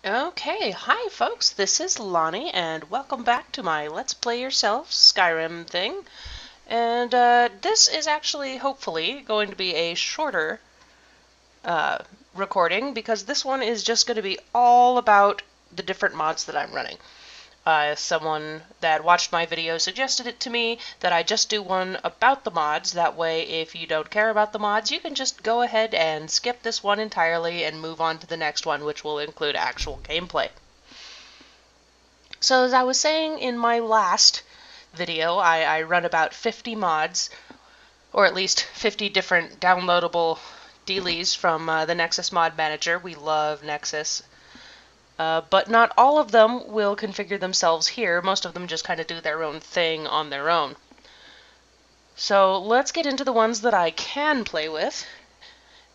Okay, hi folks, this is Lonnie, and welcome back to my Let's Play Yourself Skyrim thing. And this is actually, hopefully, going to be a shorter uh, recording, because this one is just going to be all about the different mods that I'm running. Someone that watched my video suggested it to me that I just do one about the mods. That way, if you don't care about the mods, you can just go ahead and skip this one entirely and move on to the next one, which will include actual gameplay. So as I was saying in my last video, I run about 50 mods, or at least 50 different downloadable dealies from the Nexus Mod Manager. We love Nexus. But not all of them will configure themselves here. Most of them just kind of do their own thing on their own. So let's get into the ones that I can play with,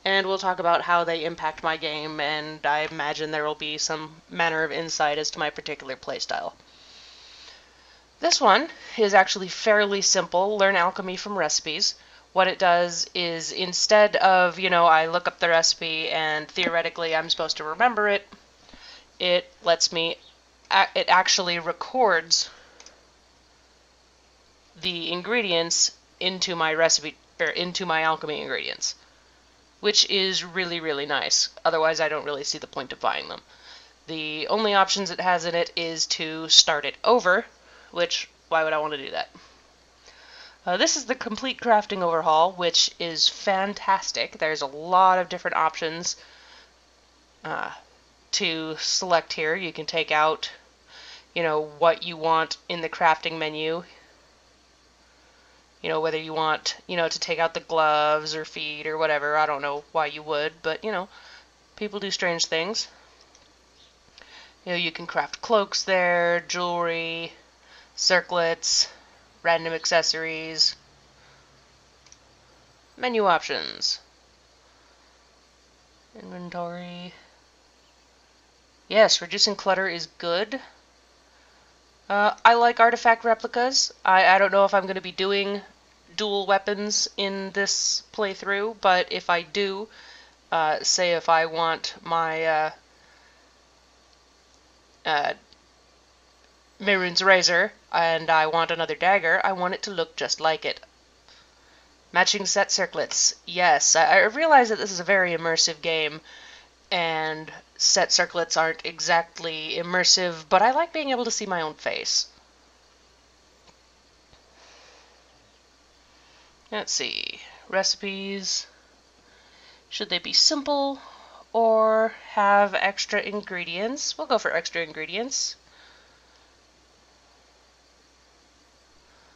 and we'll talk about how they impact my game, and I imagine there will be some manner of insight as to my particular playstyle. This one is actually fairly simple. Learn alchemy from recipes. What it does is, instead of, I look up the recipe and theoretically I'm supposed to remember it, it lets me, it actually records the ingredients into my recipe, or into my alchemy ingredients, which is really, really nice. Otherwise, I don't really see the point of buying them. The only options it has in it is to start it over, which, why would I want to do that? This is the complete crafting overhaul, which is fantastic. There's a lot of different options to select here. You can take out, what you want in the crafting menu. Whether you want, to take out the gloves or feet or whatever. I don't know why you would, but, people do strange things. You can craft cloaks there, jewelry, circlets, random accessories. Menu options. Inventory. Yes, reducing clutter is good. I like artifact replicas. I don't know if I'm going to be doing dual weapons in this playthrough, but if I do, say if I want my Mehrunes razor and I want another dagger, I want it to look just like it. Matching set circlets. Yes, I realize that this is a very immersive game, and set circlets aren't exactly immersive, but I like being able to see my own face. Let's see. Recipes. Should they be simple or have extra ingredients? We'll go for extra ingredients.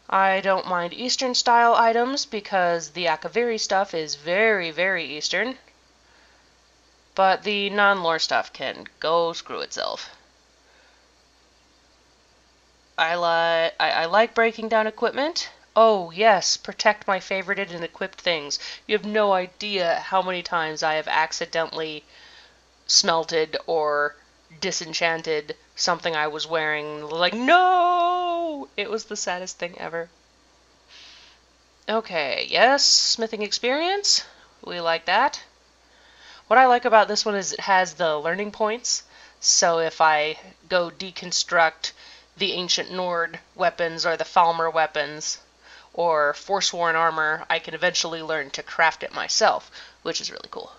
I don't mind Eastern style items because the Akaviri stuff is very, very Eastern. But the non-lore stuff can go screw itself. I like breaking down equipment. Oh yes, protect my favorited and equipped things. You have no idea how many times I have accidentally smelted or disenchanted something I was wearing. Like, no! It was the saddest thing ever. Okay, yes, smithing experience. We like that. What I like about this one is it has the learning points. So if I go deconstruct the ancient Nord weapons or the Falmer weapons or Forsworn armor, I can eventually learn to craft it myself, which is really cool.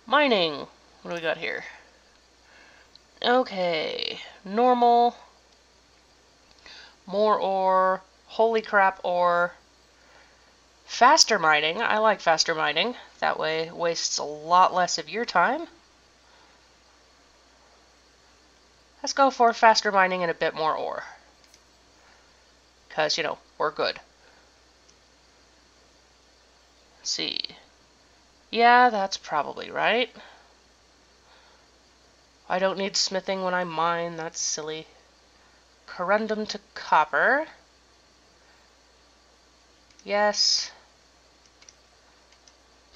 Mining. What do we got here? Okay, normal, more ore, holy crap ore, faster mining. I like faster mining. That way it wastes a lot less of your time. Let's go for faster mining and a bit more ore. Because, we're good. Let's see. Yeah, that's probably right. I don't need smithing when I mine. That's silly. Corundum to copper. Yes.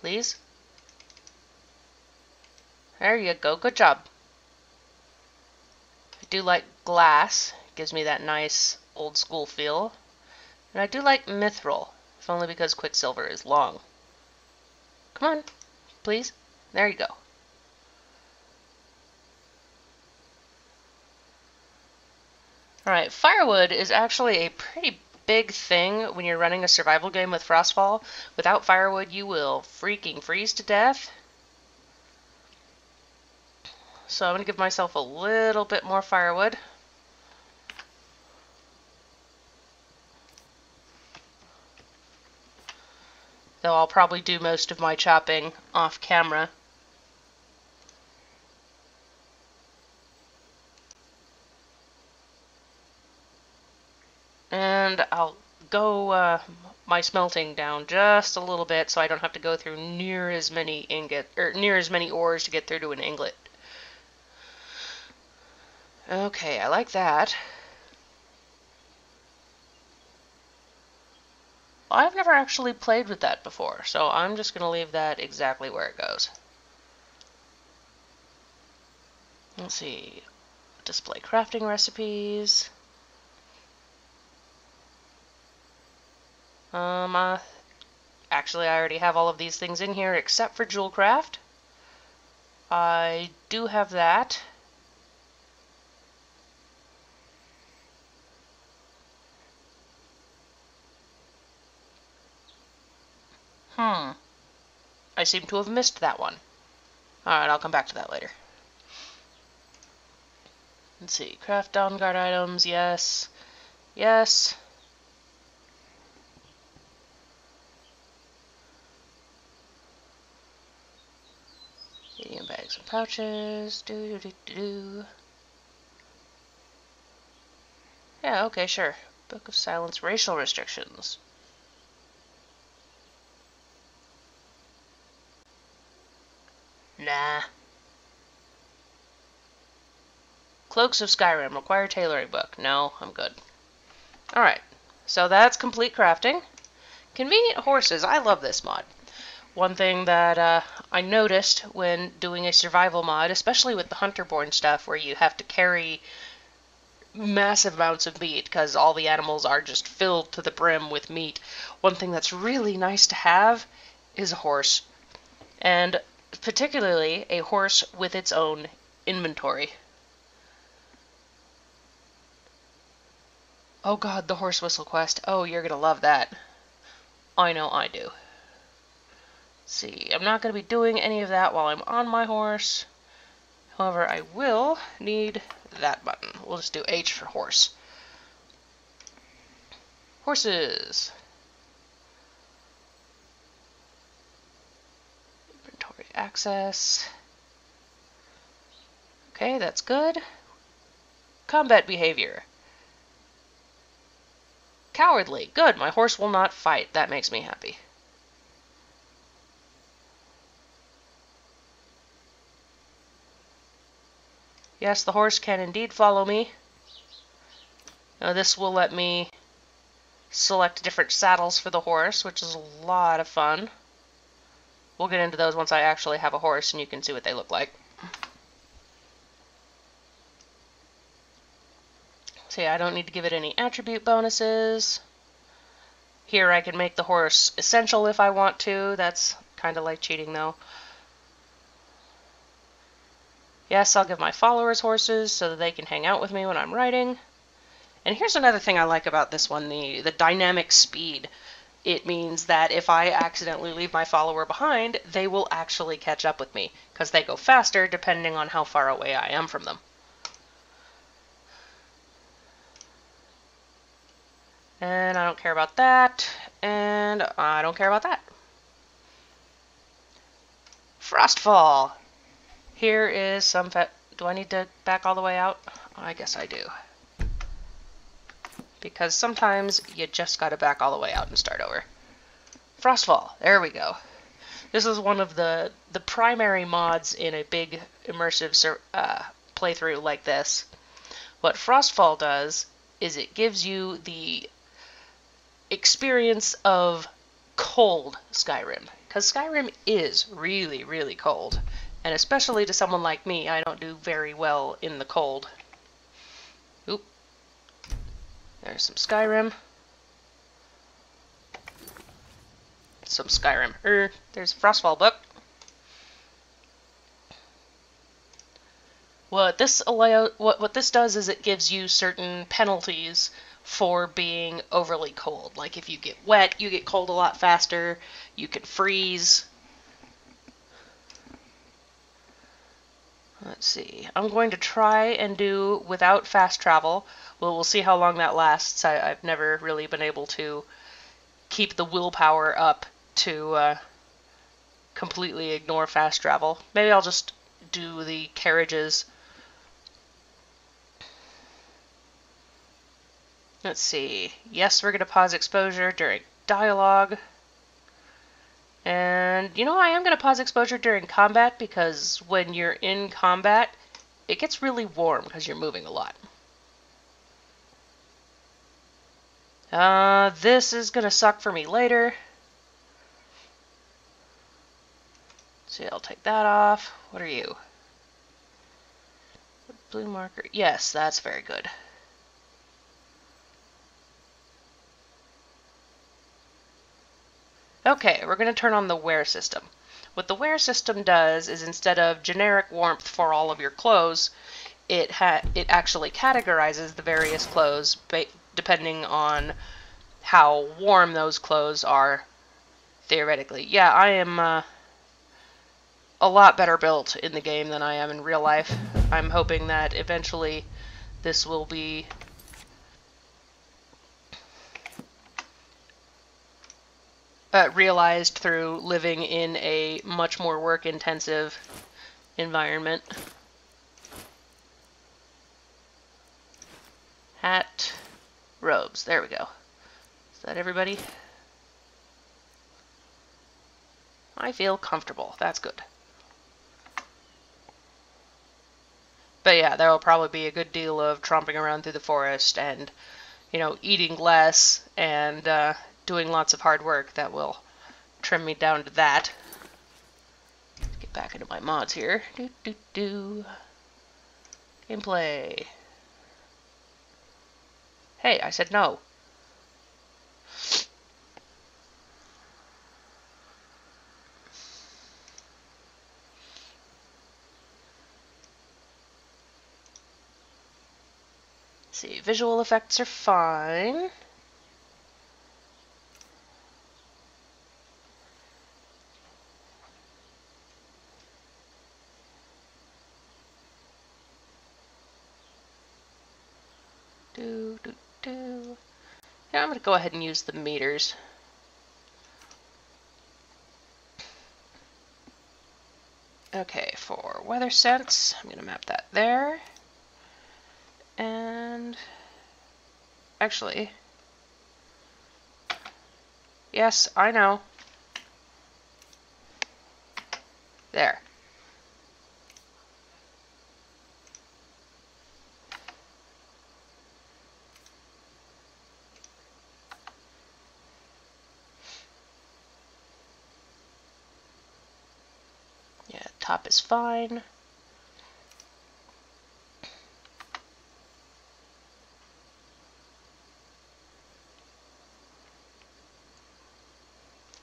Please. There you go. Good job. I do like glass. It gives me that nice old school feel. And I do like mithril, if only because quicksilver is long. Come on. Please. There you go. Alright, firewood is actually a pretty big thing when you're running a survival game with Frostfall. Without firewood, you will freaking freeze to death. So I'm going to give myself a little bit more firewood. Though I'll probably do most of my chopping off camera. And I'll go my smelting down just a little bit so I don't have to go through near as many ores to get through to an ingot. Okay, I like that. I've never actually played with that before, so I'm just going to leave that exactly where it goes. Let's see. Display crafting recipes. Actually, I already have all of these things in here except for jewel craft. I do have that. I seem to have missed that one. Alright, I'll come back to that later. Let's see. Craft down guard items. Yes. Yes. Medium bags and pouches. Yeah, okay, sure. Book of Silence. Racial restrictions. Nah. Cloaks of Skyrim. Require tailoring book. No, I'm good. Alright. So that's complete crafting. Convenient horses. I love this mod. One thing that I noticed when doing a survival mod, especially with the Hunterborn stuff, where you have to carry massive amounts of meat because all the animals are just filled to the brim with meat, one thing that's really nice to have is a horse. And particularly a horse with its own inventory. Oh god, the horse whistle quest. Oh, you're gonna love that. I know I do. See, I'm not going to be doing any of that while I'm on my horse. However, I will need that button. We'll just do H for horse. Horses. Inventory access. Okay, that's good. Combat behavior. Cowardly. Good, my horse will not fight. That makes me happy. Yes, the horse can indeed follow me. Now this will let me select different saddles for the horse, which is a lot of fun. We'll get into those once I actually have a horse and you can see what they look like. See, I don't need to give it any attribute bonuses. Here I can make the horse essential if I want to. That's kind of like cheating though. Yes, I'll give my followers horses so that they can hang out with me when I'm riding. And here's another thing I like about this one, the dynamic speed. It means that if I accidentally leave my follower behind, they will actually catch up with me, because they go faster depending on how far away I am from them. And I don't care about that, and I don't care about that. Frostfall! Here is some do I need to back all the way out? I guess I do. Because sometimes you just gotta back all the way out and start over. Frostfall, there we go. This is one of the primary mods in a big immersive playthrough like this. What Frostfall does is it gives you the experience of cold Skyrim. Because Skyrim is really, really cold. And especially to someone like me, I don't do very well in the cold. Oop. There's some Skyrim. Some Skyrim. There's a Frostfall book. What this does is it gives you certain penalties for being overly cold. Like if you get wet, you get cold a lot faster. You can freeze. Let's see. I'm going to try and do without fast travel. We'll see how long that lasts. I've never really been able to keep the willpower up to completely ignore fast travel. Maybe I'll just do the carriages. Let's see. Yes, we're going to pause exposure during dialogue. And, you know, I am going to pause exposure during combat because when you're in combat, it gets really warm because you're moving a lot. This is going to suck for me later. So I'll take that off. What are you? Blue marker. Yes, that's very good. Okay, we're going to turn on the wear system. What the wear system does is instead of generic warmth for all of your clothes, it actually categorizes the various clothes depending on how warm those clothes are, theoretically. Yeah, I am a lot better built in the game than I am in real life. I'm hoping that eventually this will be realized through living in a much more work-intensive environment. Hat, robes. There we go. Is that everybody? I feel comfortable. That's good. But yeah, there will probably be a good deal of tromping around through the forest and, you know, eating less and doing lots of hard work that will trim me down to that. Let's get back into my mods here. Gameplay. Hey, I said no. Let's see, visual effects are fine. Yeah, I'm going to go ahead and use the meters. Okay, for weather sense, I'm going to map that there. And actually, yes, I know. There. Yeah, top is fine.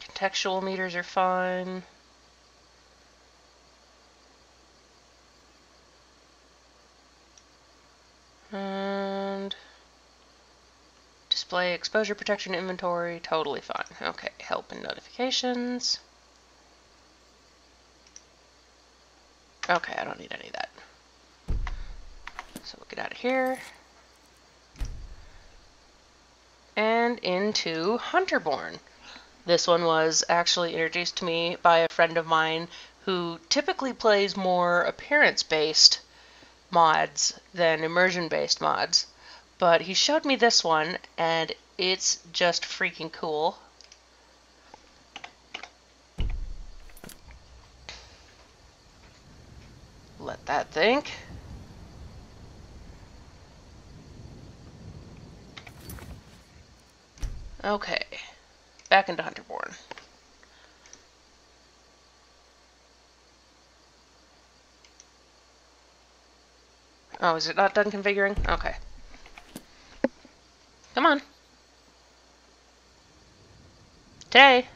Contextual meters are fine. And display exposure protection inventory, totally fine. Okay, help and notifications. Okay, I don't need any of that. So we'll get out of here. And into Hunterborn. This one was actually introduced to me by a friend of mine who typically plays more appearance-based mods than immersion-based mods. But he showed me this one, and it's just freaking cool. Let that think. Okay, back into Hunterborn. Oh, is it not done configuring? Okay. Come on. Today.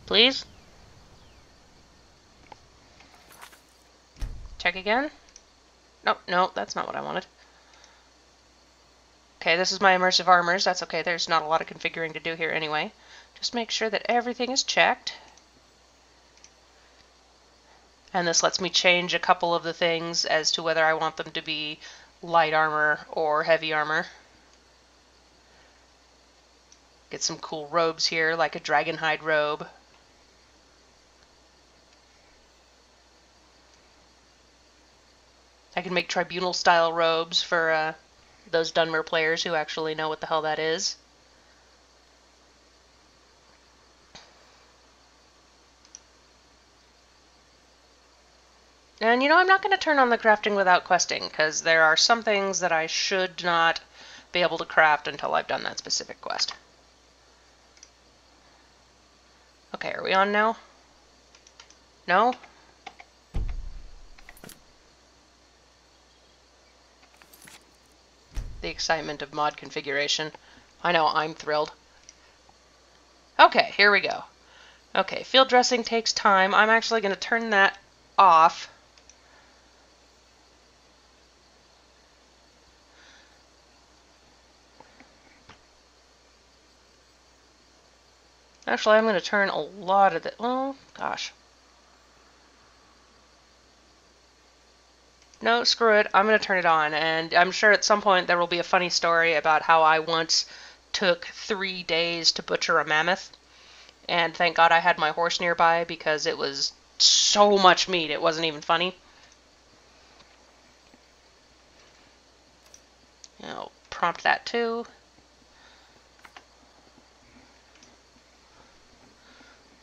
Please? check again. Nope, no, that's not what I wanted. Okay, this is my immersive armors. That's okay, there's not a lot of configuring to do here anyway. Just make sure that everything is checked. And this lets me change a couple of the things as to whether I want them to be light armor or heavy armor. Get some cool robes here, like a dragon hide robe. I can make tribunal style robes for those Dunmer players who actually know what the hell that is. And you know, I'm not going to turn on the crafting without questing, because there are some things that I should not be able to craft until I've done that specific quest. Okay, are we on now? No? The excitement of mod configuration. I know, I'm thrilled. Okay, here we go. Okay, field dressing takes time. I'm actually going to turn that off. Actually, I'm going to turn a lot of the... Oh, gosh. No, screw it. I'm going to turn it on, and I'm sure at some point there will be a funny story about how I once took 3 days to butcher a mammoth, and thank God I had my horse nearby because it was so much meat it wasn't even funny. I'll prompt that too.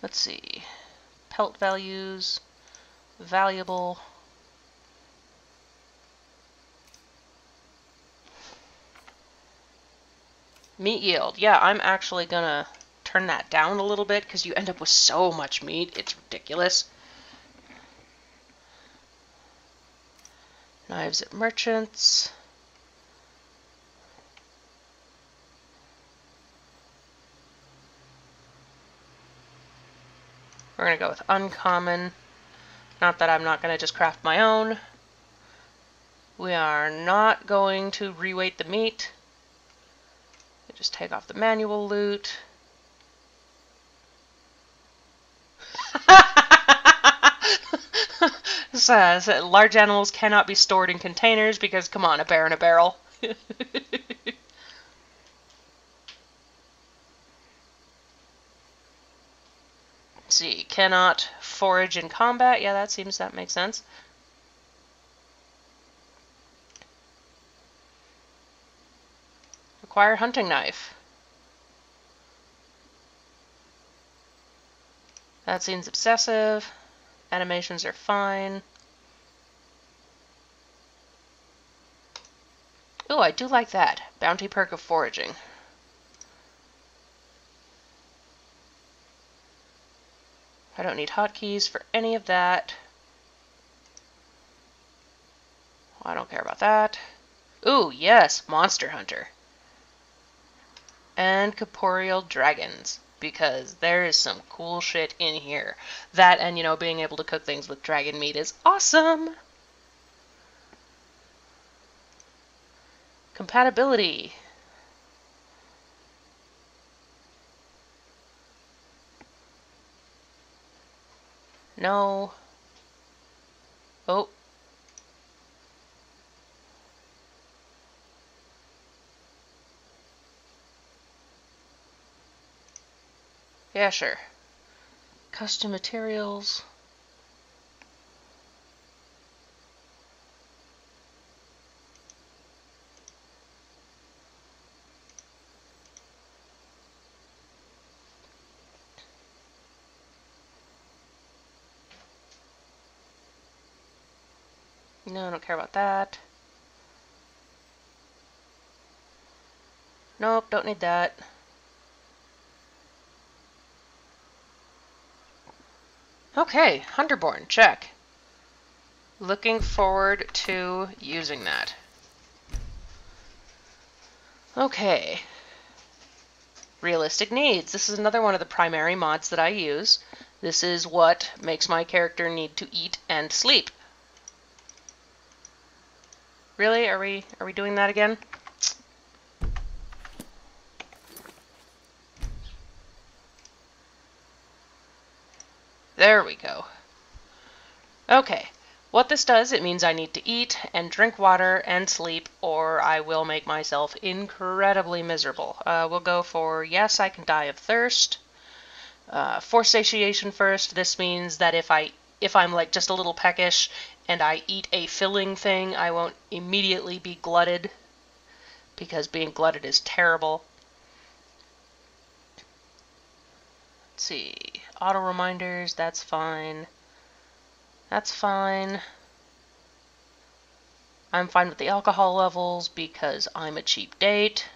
Let's see. Pelt values, valuable. Meat yield. Yeah, I'm actually gonna turn that down a little bit because you end up with so much meat. It's ridiculous. Knives at merchants. We're gonna go with uncommon. Not that I'm not gonna just craft my own. We are not going to reweight the meat. Just take off the manual loot. Says large animals cannot be stored in containers because, come on, a bear in a barrel. Let's see, cannot forage in combat. Yeah, that makes sense. Acquire hunting knife. That seems obsessive. Animations are fine. Ooh, I do like that. Bounty perk of foraging. I don't need hotkeys for any of that. I don't care about that. Ooh, yes, Monster Hunter. And corporeal dragons, because there is some cool shit in here. That and, you know, being able to cook things with dragon meat is awesome! Compatibility. No. Oh. Yeah, sure. Custom materials. No, I don't care about that. Nope, don't need that. Okay, Hunterborn, check. Looking forward to using that. Okay. Realistic needs. This is another one of the primary mods that I use. This is what makes my character need to eat and sleep. Really? Are we doing that again? There we go. Okay. What this does, it means I need to eat and drink water and sleep, or I will make myself incredibly miserable. We'll go for, yes, I can die of thirst. Forced satiation first. This means that if I'm like just a little peckish and I eat a filling thing, I won't immediately be glutted, because being glutted is terrible. Let's see. Auto reminders, that's fine. That's fine. I'm fine with the alcohol levels because I'm a cheap date.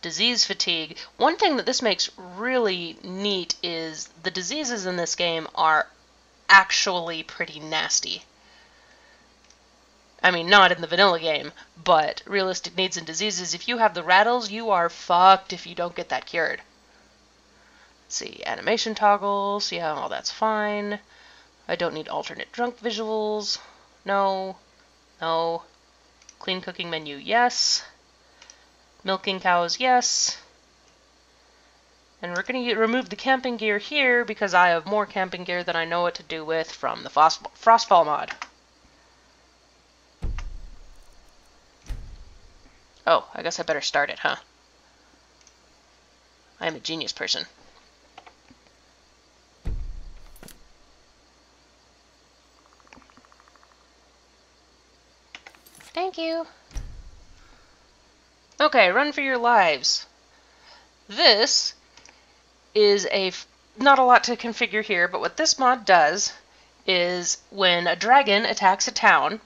Disease fatigue. One thing that this makes really neat is the diseases in this game are actually pretty nasty. I mean, not in the vanilla game, but realistic needs and diseases, if you have the rattles, you are fucked if you don't get that cured. Let's see, animation toggles, yeah, all that's fine. I don't need alternate drunk visuals. No. No. Clean cooking menu, yes. Milking cows, yes. And we're going to remove the camping gear here because I have more camping gear than I know what to do with from the Frostfall mod. Oh, I guess I better start it, huh? I'm a genius person. Thank you. Okay, run for your lives. This is not a lot to configure here, but what this mod does is when a dragon attacks a town,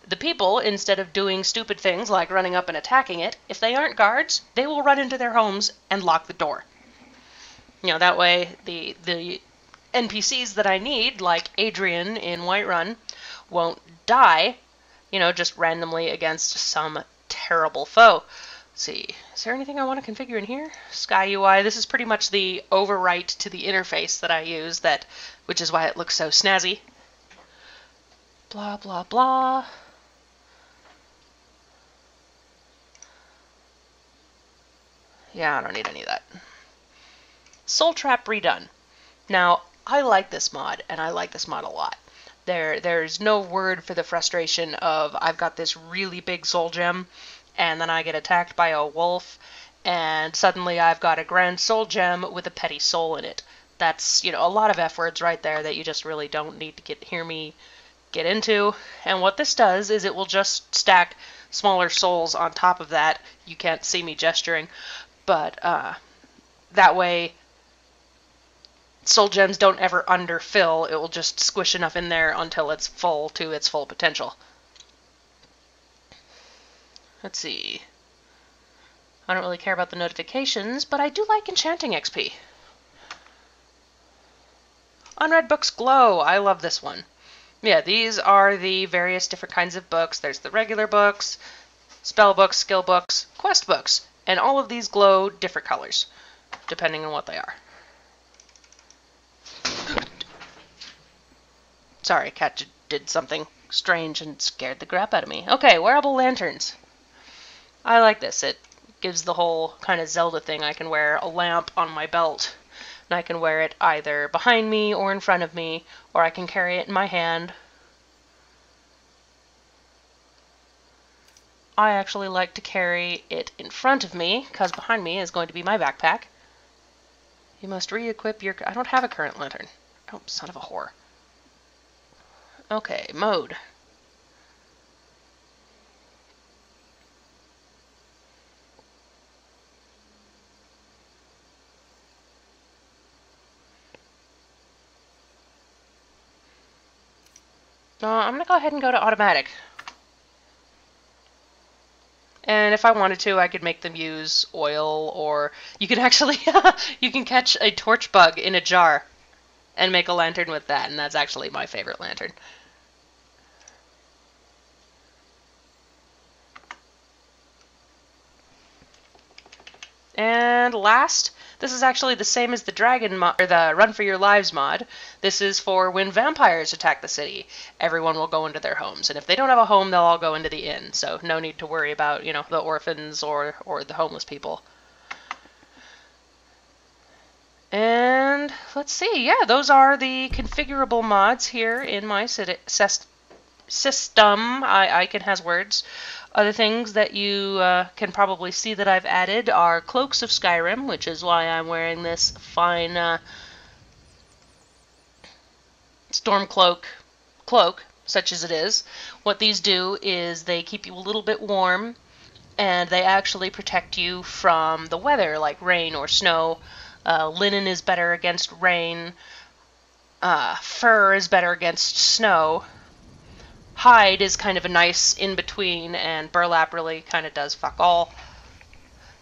the people, instead of doing stupid things like running up and attacking it, if they aren't guards, they will run into their homes and lock the door. You know, that way the NPCs that I need, like Adrian in Whiterun, won't die, you know, just randomly against some terrible foe. Let's see, is there anything I want to configure in here? Sky UI, this is pretty much the overwrite to the interface that I use, which is why it looks so snazzy. Blah, blah, blah. Yeah, I don't need any of that. Soul Trap redone. Now, I like this mod, and I like this mod a lot. There's no word for the frustration of I've got this really big soul gem, and then I get attacked by a wolf, and suddenly I've got a grand soul gem with a petty soul in it. That's, you know, a lot of F words right there that you just really don't need to hear me get into. And what this does is it will just stack smaller souls on top of that. You can't see me gesturing, but that way soul gems don't ever underfill. It will just squish enough in there until it's full to its full potential. Let's see. I don't really care about the notifications, but I do like enchanting XP. Unread books glow. I love this one. Yeah, these are the various different kinds of books. There's the regular books, spell books, skill books, quest books, and all of these glow different colors, depending on what they are. Sorry, cat did something strange and scared the crap out of me. Okay, wearable lanterns. I like this. It gives the whole kind of Zelda thing. I can wear a lamp on my belt, and I can wear it either behind me or in front of me, or I can carry it in my hand. I actually like to carry it in front of me, because behind me is going to be my backpack. You must re-equip your... I don't have a current lantern. Oh, son of a whore. Okay, mode. I'm going to go ahead and go to automatic. And if I wanted to, I could make them use oil, or you can actually, you can catch a torch bug in a jar and make a lantern with that, and that's actually my favorite lantern. And last, this is actually the same as the Dragon mod, or the Run for Your Lives mod. This is for when vampires attack the city. Everyone will go into their homes, and if they don't have a home, they'll all go into the inn. So no need to worry about, you know, the orphans or the homeless people. And let's see, yeah, those are the configurable mods here in my system. Icon has words. Other things that you can probably see that I've added are Cloaks of Skyrim, which is why I'm wearing this fine storm cloak, such as it is. What these do is they keep you a little bit warm, and they actually protect you from the weather, like rain or snow. Linen is better against rain. Fur is better against snow. Hide is kind of a nice in-between, and burlap really kind of does fuck all.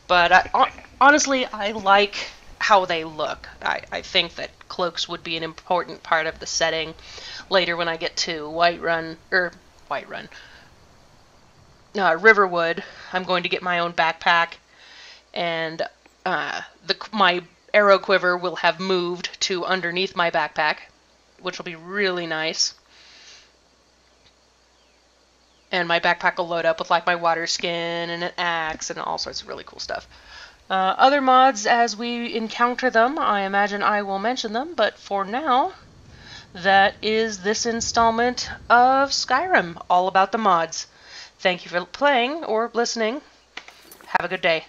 But honestly, I like how they look. I think that cloaks would be an important part of the setting later when I get to Riverwood. I'm going to get my own backpack, and my arrow quiver will have moved to underneath my backpack, which will be really nice. And my backpack will load up with like my water skin and an axe and all sorts of really cool stuff. Other mods, as we encounter them, I imagine I will mention them, but for now, that is this installment of Skyrim, all about the mods. Thank you for playing or listening. Have a good day.